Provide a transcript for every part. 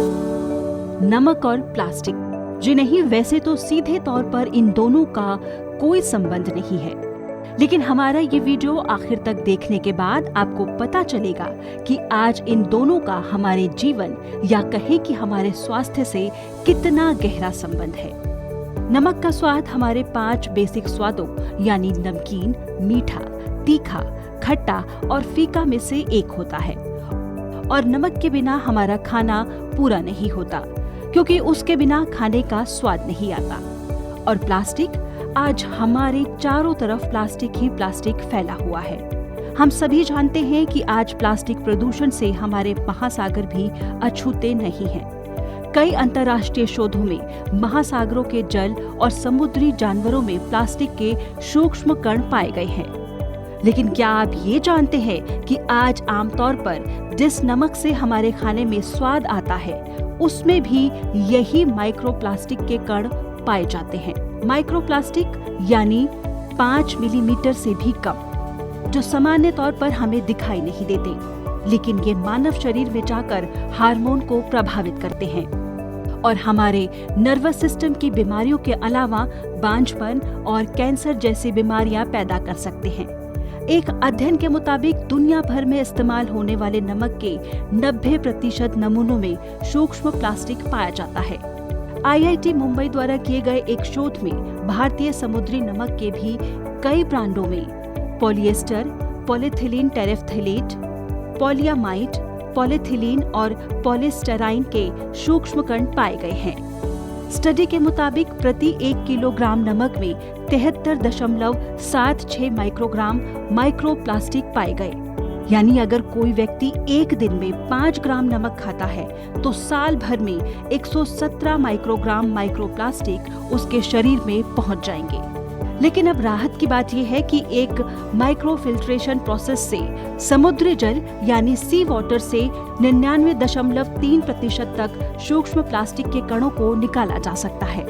नमक और प्लास्टिक, जी नहीं, वैसे तो सीधे तौर पर इन दोनों का कोई संबंध नहीं है, लेकिन हमारा ये वीडियो आखिर तक देखने के बाद आपको पता चलेगा कि आज इन दोनों का हमारे जीवन या कहें कि हमारे स्वास्थ्य से कितना गहरा संबंध है। नमक का स्वाद हमारे 5 बेसिक स्वादों यानी नमकीन, मीठा, तीखा, खट्टा और फीका में से एक होता है और नमक के बिना हमारा खाना पूरा नहीं होता, क्योंकि उसके बिना खाने का स्वाद नहीं आता। और प्लास्टिक, आज हमारे चारों तरफ प्लास्टिक ही प्लास्टिक फैला हुआ है। हम सभी जानते हैं कि आज प्लास्टिक प्रदूषण से हमारे महासागर भी अछूते नहीं हैं। कई अंतर्राष्ट्रीय शोधों में महासागरों के जल और समुद्री जानवरों में प्लास्टिक के सूक्ष्म कण पाए गए हैं। लेकिन क्या आप ये जानते हैं कि आज आमतौर पर जिस नमक से हमारे खाने में स्वाद आता है उसमें भी यही माइक्रोप्लास्टिक के कण पाए जाते हैं। माइक्रोप्लास्टिक यानी 5 मिलीमीटर से भी कम, जो सामान्य तौर पर हमें दिखाई नहीं देते, लेकिन ये मानव शरीर में जाकर हार्मोन को प्रभावित करते हैं और हमारे नर्वस सिस्टम की बीमारियों के अलावा बांझपन और कैंसर जैसी बीमारियां पैदा कर सकते हैं। एक अध्ययन के मुताबिक दुनिया भर में इस्तेमाल होने वाले नमक के 90% नमूनों में सूक्ष्म प्लास्टिक पाया जाता है। IIT मुंबई द्वारा किए गए एक शोध में भारतीय समुद्री नमक के भी कई ब्रांडों में पॉलिएस्टर, पॉलीथिलीन टेरेफ्थलेट, पॉलियामाइड, पॉलीथिलीन और पॉलीस्टराइन के सूक्ष्म कण पाए गए हैं। स्टडी के मुताबिक प्रति 1 किलोग्राम नमक में 73.76 माइक्रोग्राम माइक्रोप्लास्टिक पाए गए। यानी अगर कोई व्यक्ति एक दिन में 5 ग्राम नमक खाता है तो साल भर में 117 माइक्रोग्राम माइक्रोप्लास्टिक उसके शरीर में पहुंच जाएंगे। लेकिन अब राहत की बात यह है कि एक माइक्रोफिल्ट्रेशन प्रोसेस से समुद्री जल यानी सी वाटर से 99.3% तक सूक्ष्म प्लास्टिक के कणों को निकाला जा सकता है।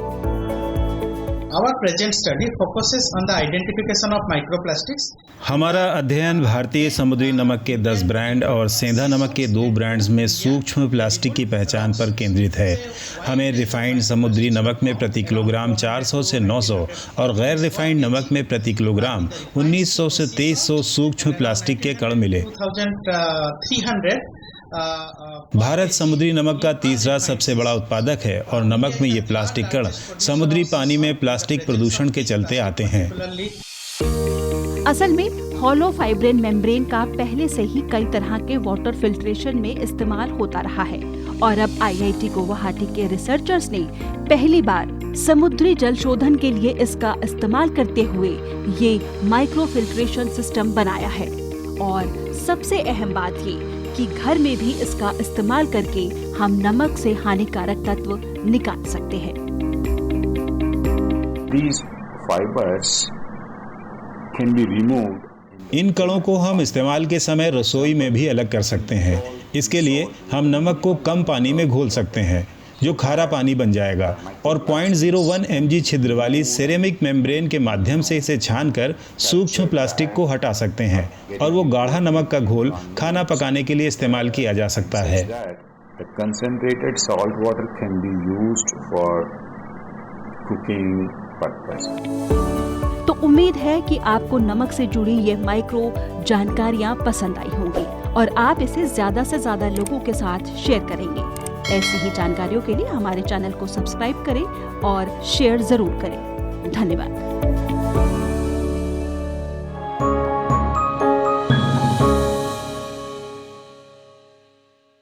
Our present study focuses on the identification of microplastics. हमारा अध्ययन भारतीय समुद्री नमक के 10 ब्रांड और सेंधा नमक के 2 ब्रांड्स में सूक्ष्म प्लास्टिक की पहचान पर केंद्रित है। हमें रिफाइंड समुद्री नमक में प्रति किलोग्राम 400 से 900 और गैर रिफाइंड नमक में प्रति किलोग्राम 1900 से 2300 सूक्ष्म प्लास्टिक के कण मिले। 2300 भारत समुद्री नमक का तीसरा सबसे बड़ा उत्पादक है और नमक में ये प्लास्टिक कण समुद्री पानी में प्लास्टिक प्रदूषण के चलते आते हैं। असल में हॉलो फाइब्रिन मेम्ब्रेन का पहले से ही कई तरह के वाटर फिल्ट्रेशन में इस्तेमाल होता रहा है और अब IIT गुवाहाटी के रिसर्चर्स ने पहली बार समुद्री जल शोधन के लिए इसका इस्तेमाल करते हुए ये माइक्रो फिल्ट्रेशन सिस्टम बनाया है। और सबसे अहम बात ये कि घर में भी इसका इस्तेमाल करके हम नमक से हानिकारक तत्व निकाल सकते हैं। These fibers can be removed. इन कणों को हम इस्तेमाल के समय रसोई में भी अलग कर सकते हैं। इसके लिए हम नमक को कम पानी में घोल सकते हैं जो खारा पानी बन जाएगा और 0.01 mg छिद्र वाली सिरेमिक मेम्ब्रेन के माध्यम से इसे छानकर सूक्ष्म प्लास्टिक को हटा सकते हैं और वो गाढ़ा नमक का घोल खाना पकाने के लिए इस्तेमाल किया जा सकता है। The concentrated salt water can be used for cooking purpose. तो उम्मीद है कि आपको नमक से जुड़ी ये माइक्रो जानकारियाँ पसंद आई होंगी और आप इसे ज्यादा से ज्यादा लोगों के साथ शेयर करेंगे। ऐसी ही जानकारियों के लिए हमारे चैनल को सब्सक्राइब करें और शेयर जरूर करें। धन्यवाद।